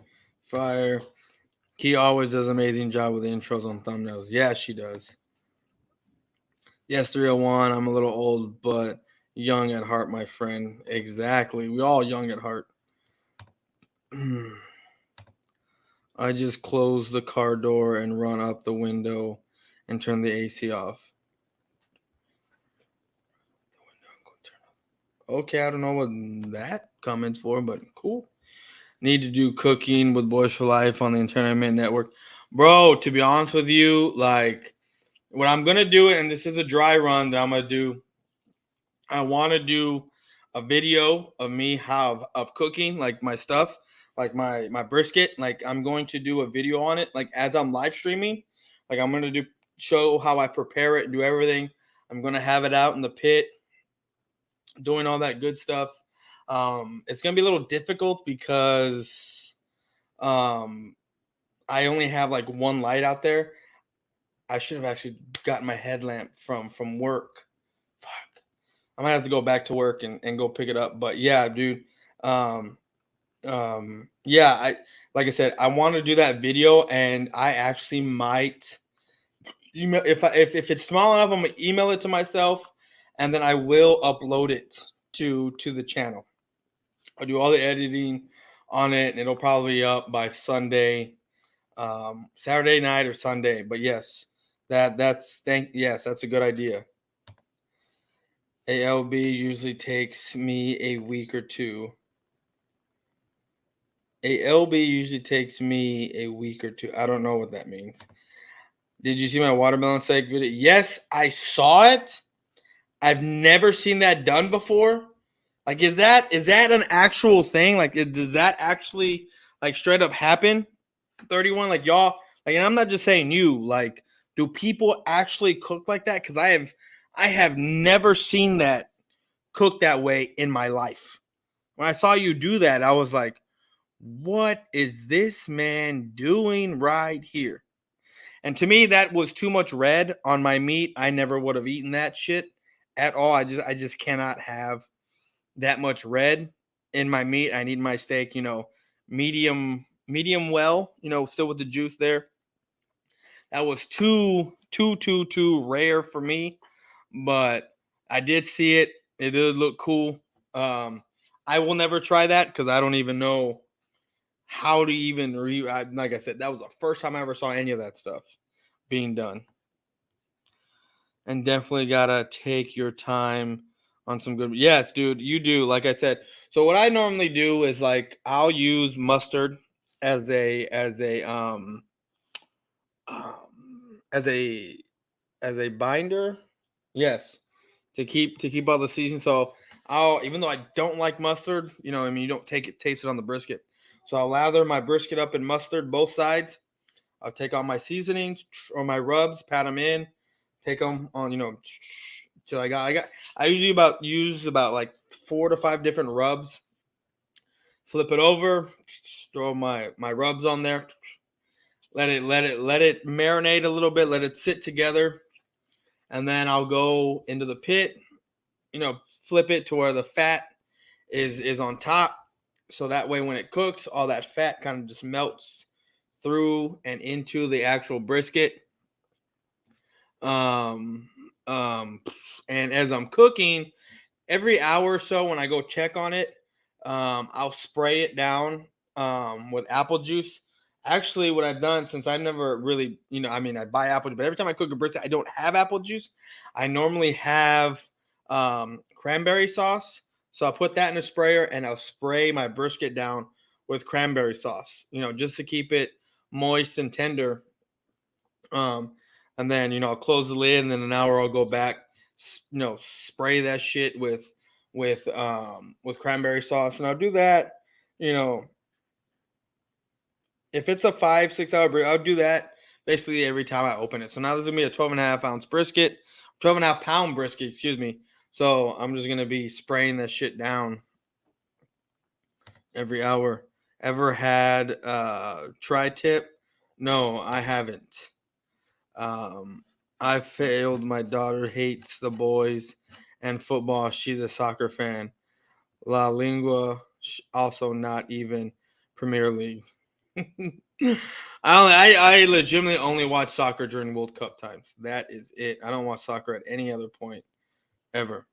Fire. He always does an amazing job with the intros on thumbnails. Yeah, she does. Yes, 301. I'm a little old, but young at heart, my friend. Exactly. We all young at heart. I just close the car door and run up the window and turn the AC off. Okay, I don't know what that comment's for, but cool. Need to do cooking with Boyz4Life on the Entertainment Network. Bro, to be honest with you, like what I'm gonna do, and this is a dry run that I'm gonna do. I want to do a video of me of cooking, like my stuff, like my brisket. Like I'm going to do a video on it, like as I'm live streaming. Like I'm gonna show how I prepare it and do everything. I'm gonna have it out in the pit, doing all that good stuff. It's gonna be a little difficult because I only have like one light out there. I should have actually gotten my headlamp from work. Fuck. I might have to go back to work and go pick it up. But yeah, dude. Um, yeah, like I said, I want to do that video, and I actually might email if it's small enough, I'm gonna email it to myself, and then I will upload it to the channel. I'll do all the editing on it, and it'll probably be up by Sunday, Saturday night or Sunday. But yes, that's a good idea. ALB usually takes me a week or two. ALB usually takes me a week or two. I don't know what that means. Did you see my watermelon steak video? Yes, I saw it. I've never seen that done before. Like, is that an actual thing? Like, does that actually like straight up happen? 31, like y'all, like, and I'm not just saying you. Like, do people actually cook like that? Because I have never seen that cooked that way in my life. When I saw you do that, I was like, what is this man doing right here? And to me, that was too much red on my meat. I never would have eaten that shit at all. I just cannot have that much red in my meat. I need my steak, medium well, still with the juice there. That was too rare for me, but I did see it. It did look cool. I will never try that because I don't even know how to even like I said, that was the first time I ever saw any of that stuff being done. And definitely gotta take your time on some good. Yes, dude, you do. Like I said, so what I normally do is like I'll use mustard as as a as a binder. Yes, to keep all the seasoning. So I'll, even though I don't like mustard, I mean, you don't taste it on the brisket. So I'll lather my brisket up in mustard both sides. I'll take all my seasonings or my rubs, pat them in, take them on, till I usually use about like 4 to 5 different rubs. Flip it over, throw my rubs on there. Let it marinate a little bit, let it sit together. And then I'll go into the pit, flip it to where the fat is on top. So that way when it cooks, all that fat kind of just melts through and into the actual brisket. Um, and as I'm cooking, every hour or so when I go check on it, I'll spray it down with apple juice. Actually, what I've done, since I've never really, I mean, I buy apple juice, but every time I cook a brisket, I don't have apple juice. I normally have cranberry sauce. So I'll put that in a sprayer and I'll spray my brisket down with cranberry sauce, just to keep it moist and tender. And then, I'll close the lid, and then an hour I'll go back, spray that shit with cranberry sauce. And I'll do that, if it's a 5-6 hour brisket, I'll do that basically every time I open it. So now this is gonna be a 12.5-ounce brisket, 12.5-pound brisket, excuse me. So I'm just gonna be spraying that shit down every hour. Ever had tri-tip? No, I haven't. I failed. My daughter hates the boys and football. She's a soccer fan. La Lingua, also not even Premier League. I legitimately only watch soccer during World Cup times. That is it. I don't watch soccer at any other point ever.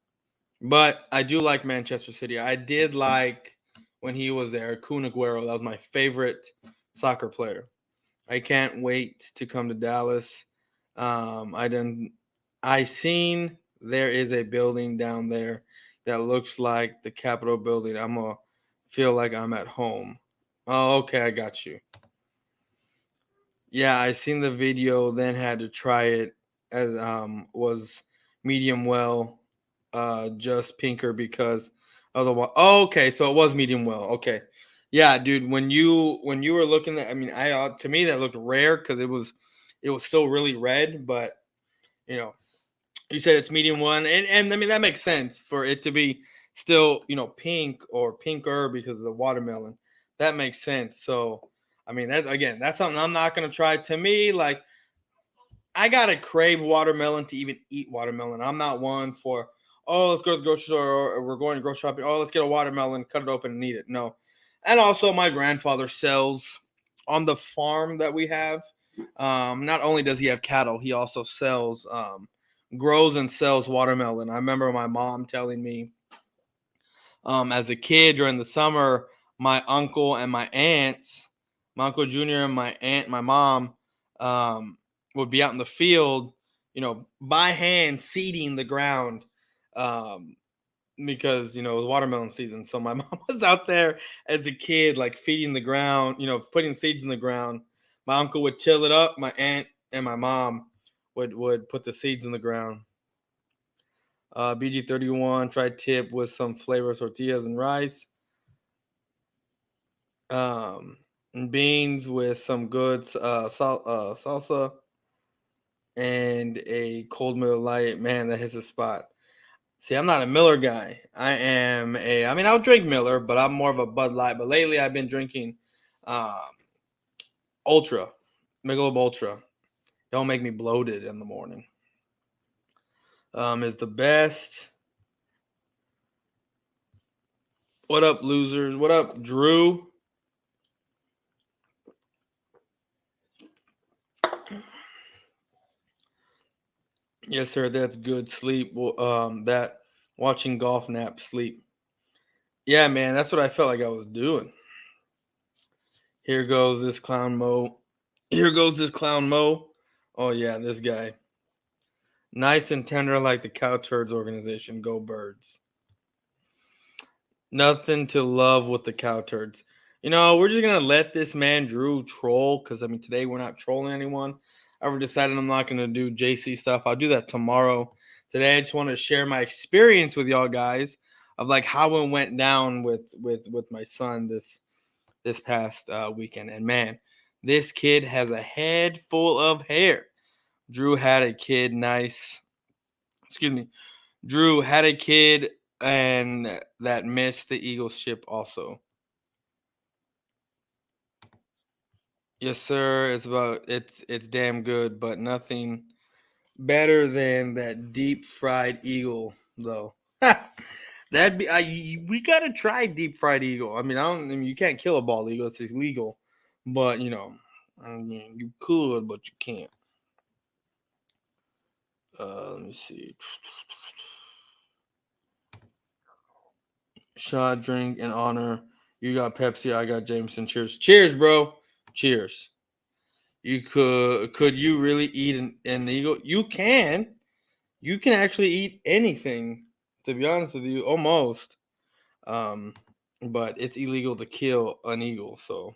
But I do like Manchester City. I did like when he was there, Kun Aguero. That was my favorite soccer player. I can't wait to come to Dallas. I done. I seen there is a building down there that looks like the Capitol building. I'm gonna feel like I'm at home. Oh, okay, I got you. Yeah, I seen the video, then had to try it as was medium well, just pinker because otherwise. Oh, okay, so it was medium well. Okay, yeah, dude. When you were looking at, I mean, I to me that looked rare because it was still really red, but you know, you said it's medium one, and I mean that makes sense for it to be still pink or pinker because of the watermelon. That makes sense. So I mean that's something I'm not gonna try. To me, like I gotta crave watermelon to even eat watermelon. I'm not one for let's go to the grocery store or we're going to grocery shopping. Oh, let's get a watermelon, cut it open and eat it. No. And also my grandfather sells on the farm that we have. Not only does he have cattle, he also sells grows and sells watermelon. I remember my mom telling me as a kid during the summer, my uncle and my aunts, my uncle Junior and my aunt, my mom, um, would be out in the field, by hand seeding the ground, um, because it was watermelon season. So my mom was out there as a kid, like feeding the ground, putting seeds in the ground. My uncle would till it up. My aunt and my mom would put the seeds in the ground. BG31 tried tip with some flavor tortillas and rice. And beans with some good salsa and a cold Miller Light. Man, that hits a spot. See, I'm not a Miller guy. I mean, I'll drink Miller, but I'm more of a Bud Light. But lately, I've been drinking um, Ultra, Michelob Ultra. Don't make me bloated in the morning. Is the best. What up, losers? What up, Drew? Yes, sir. That's good sleep. That watching golf nap sleep. Yeah, man. That's what I felt like I was doing. Here goes this clown Mo. Here goes this clown Mo. Oh yeah, this guy. Nice and tender like the Cow Turds organization. Go Birds. Nothing to love with the Cow Turds. We're just gonna let this man Drew troll because I mean today we're not trolling anyone. I've decided I'm not gonna do JC stuff. I'll do that tomorrow. Today I just want to share my experience with y'all guys of like how it went down with my son this past weekend. And man, this kid has a head full of hair. Drew had a kid. Nice. Excuse me. Drew had a kid and that missed the Eagles ship also. Yes, sir. It's damn good, but nothing better than that deep fried eagle, though. That'd be we gotta try deep fried eagle. I mean, you can't kill a bald eagle; it's illegal. But I mean, you could, but you can't. Let me see. Shot, drink in honor. You got Pepsi. I got Jameson. Cheers, cheers, bro. Cheers. Could you really eat an eagle? You can. You can actually eat anything. To be honest with you, almost. Um, but it's illegal to kill an eagle, so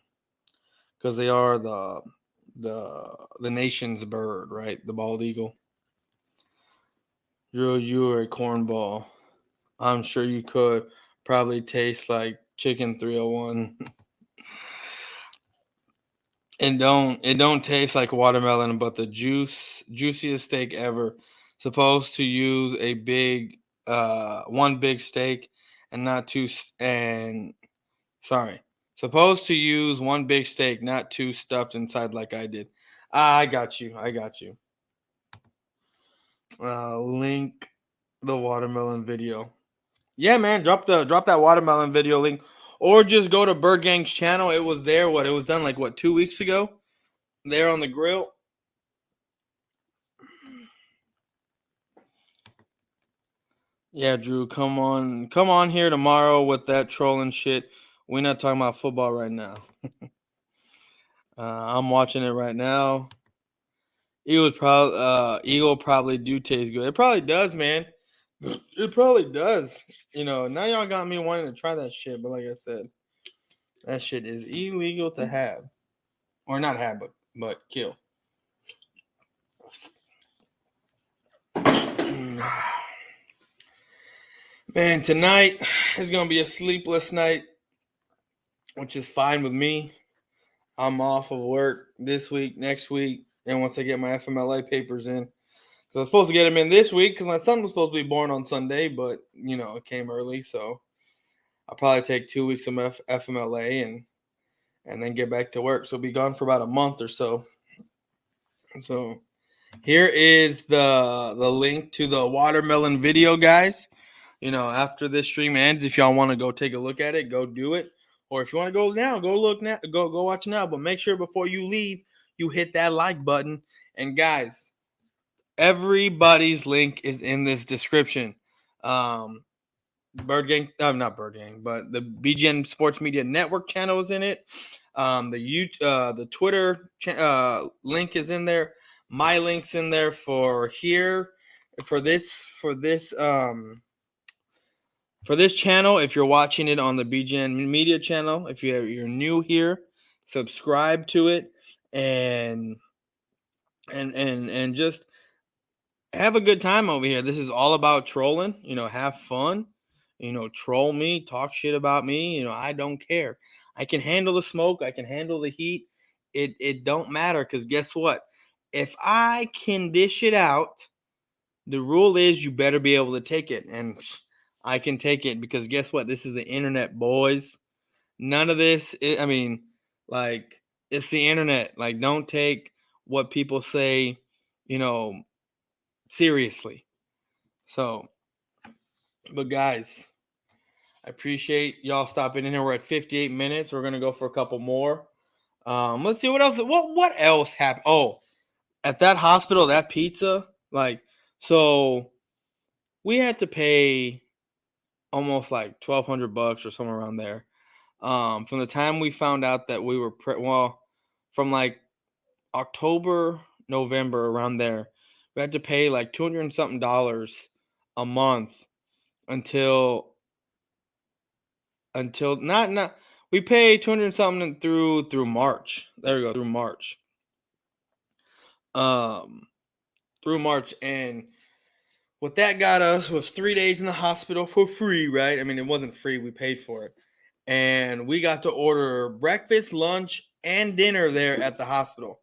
because they are the nation's bird, right? The bald eagle. Drew, you are a cornball. I'm sure you could probably taste like chicken 301. And it don't taste like watermelon, but the juiciest steak ever. Supposed to use a big one big steak and not two and sorry. Supposed to use one big steak, not two stuffed inside like I did. I got you. I got you. Link the watermelon video. Yeah, man, drop that watermelon video link Or just go to Bird Gang's channel. It was there. It was done like 2 weeks ago. There on the grill. Yeah, Drew, come on here tomorrow with that trolling shit. We're not talking about football right now. I'm watching it right now. Eagle probably do taste good. It probably does, man. It probably does. Now y'all got me wanting to try that shit, but like I said, that shit is illegal to have. Or not have, but kill. Man, tonight is going to be a sleepless night, which is fine with me. I'm off of work this week, next week, and once I get my FMLA papers in. So I was supposed to get them in this week because my son was supposed to be born on Sunday, but, it came early. So I'll probably take 2 weeks of FMLA and then get back to work. So I'll be gone for about a month or so. So here is the link to the watermelon video, guys. After this stream ends, if y'all want to go take a look at it, go do it. Or if you want to go now, go look now, go watch now. But make sure before you leave, you hit that like button. And guys, everybody's link is in this description. Bird Gang, not Bird Gang, but the BGN Sports Media Network channel is in it. The Twitter link is in there. My link's in there for this channel. If you're watching it on the BGN Media channel, if you're new here, subscribe to it and just have a good time over here. This is all about trolling. Have fun. Troll me, talk shit about me. I don't care. I can handle the smoke. I can handle the heat. It don't matter because guess what? If I can dish it out, the rule is you better be able to take it. And I can take it because guess what? This is the internet, boys. None of this, it's the internet. Don't take what people say, seriously. So, but guys, I appreciate y'all stopping in here. We're at 58 minutes. We're going to go for a couple more. Let's see what else. What else happened? Oh, at that hospital, that pizza, so we had to pay almost $1,200 or somewhere around there. From the time we found out that we were from October, November, around there, we had to pay $200 and something a month until not we pay 200 and something through March. There we go, through March. Through March, and what that got us was 3 days in the hospital for free, right? I mean, it wasn't free, we paid for it. And we got to order breakfast, lunch, and dinner there at the hospital.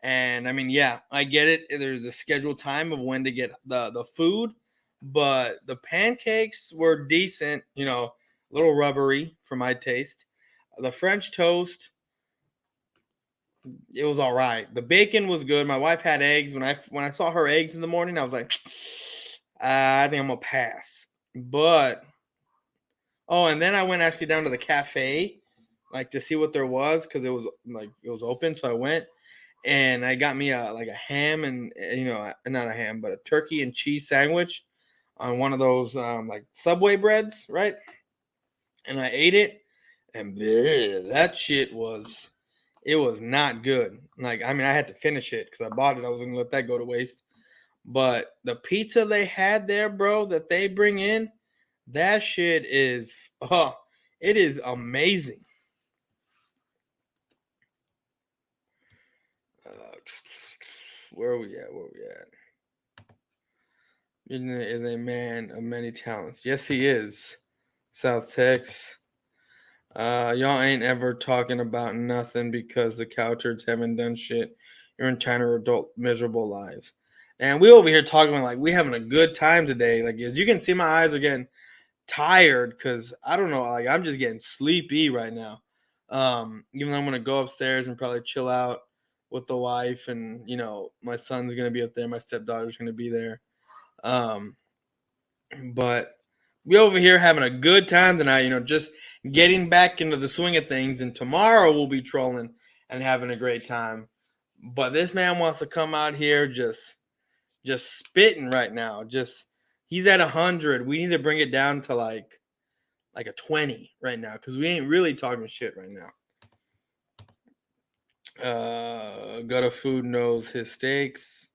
And I mean, yeah, I get it. There's a scheduled time of when to get the food, but the pancakes were decent, a little rubbery for my taste. The French toast, it was all right. The bacon was good. My wife had eggs. When I saw her eggs in the morning, I was like, I think I'm gonna pass. But and then I went actually down to the cafe, to see what there was because it was open. So I went and I got me a ham and not a ham, but a turkey and cheese sandwich on one of those Subway breads, right? And I ate it, and that shit was not good. I had to finish it because I bought it. I wasn't gonna let that go to waste. But the pizza they had there, bro, that they bring in, that shit is, it is amazing. Where are we at? Is a man of many talents. Yes, he is. South Tex. Y'all ain't ever talking about nothing because the couchers haven't done shit. You're in China adult miserable lives. And we over here talking about we having a good time today. As you can see, my eyes are getting tired because I don't know, I'm just getting sleepy right now. Even though I'm gonna go upstairs and probably chill out with the wife, and my son's gonna be up there, my stepdaughter's gonna be there. But we over here having a good time tonight, just getting back into the swing of things, and tomorrow we'll be trolling and having a great time. But this man wants to come out here just spitting right now. He's at 100. We need to bring it down to like a 20 right now, because we ain't really talking shit right now. Gutter Food knows his stakes.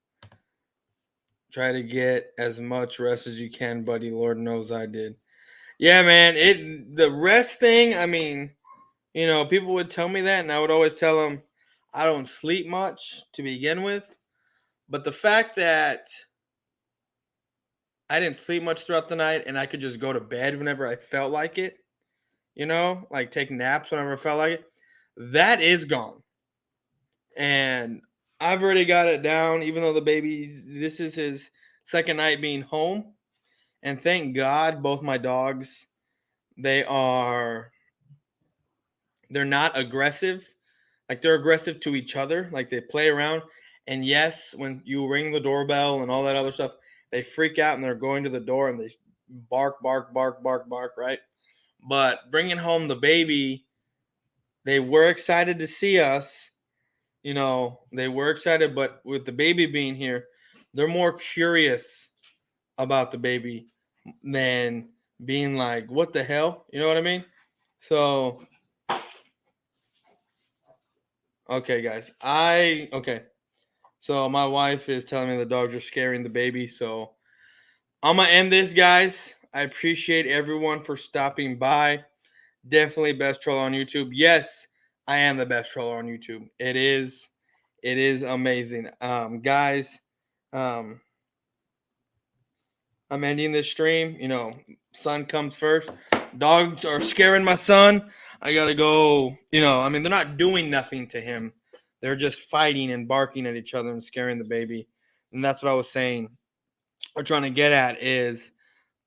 Try to get as much rest as you can, buddy. Lord knows I did. Yeah, man. The rest thing, I mean, people would tell me that, and I would always tell them I don't sleep much to begin with. But the fact that I didn't sleep much throughout the night and I could just go to bed whenever I felt like it, like take naps whenever I felt like it, that is gone. And I've already got it down, even though this is his second night being home. And thank God, both my dogs, they're not aggressive. Like, they're aggressive to each other. Like, they play around. And yes, when you ring the doorbell and all that other stuff, they freak out and they're going to the door and they bark, right? But bringing home the baby, they were excited to see us. They were excited, but with the baby being here, they're more curious about the baby than being like, what the hell? You know what I mean? So, okay, guys. So my wife is telling me the dogs are scaring the baby. So I'm going to end this, guys. I appreciate everyone for stopping by. Definitely best troller on YouTube. Yes, I am the best troller on YouTube. It is amazing. Guys, I'm ending this stream. Son comes first. Dogs are scaring my son. I got to go. They're not doing nothing to him. They're just fighting and barking at each other and scaring the baby. And that's what I was saying. We're trying to get at is,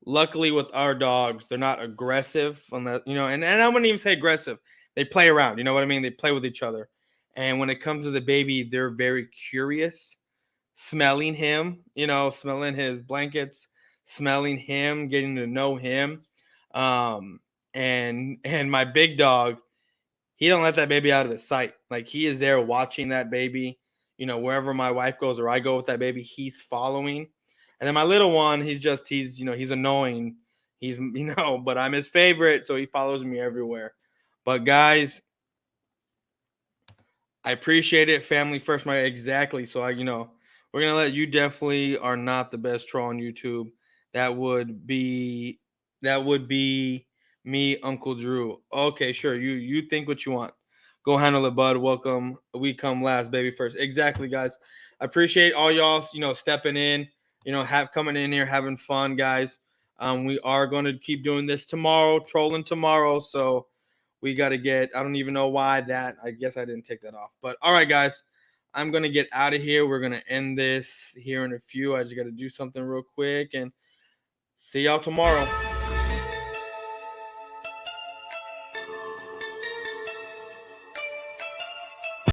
luckily with our dogs, they're not aggressive on that, and I wouldn't even say aggressive. They play around, you know what I mean? They play with each other. And when it comes to the baby, they're very curious, smelling him, smelling his blankets, smelling him, getting to know him. And my big dog, he don't let that baby out of his sight. Like, he is there watching that baby, wherever my wife goes or I go with that baby, he's following. And then my little one, he's annoying. He's, but I'm his favorite, so he follows me everywhere. But guys, I appreciate it. Family first, exactly. So we're gonna let you, definitely are not the best troll on YouTube. That would be me, Uncle Drew. Okay, sure. You think what you want. Go handle it, bud. Welcome. We come last, baby first. Exactly, guys. I appreciate all y'all, stepping in, coming in here, having fun, guys. We are going to keep doing this tomorrow, trolling tomorrow. So we got to I don't even know why I guess I didn't take that off. But all right, guys, I'm going to get out of here. We're going to end this here in a few. I just got to do something real quick and see y'all tomorrow.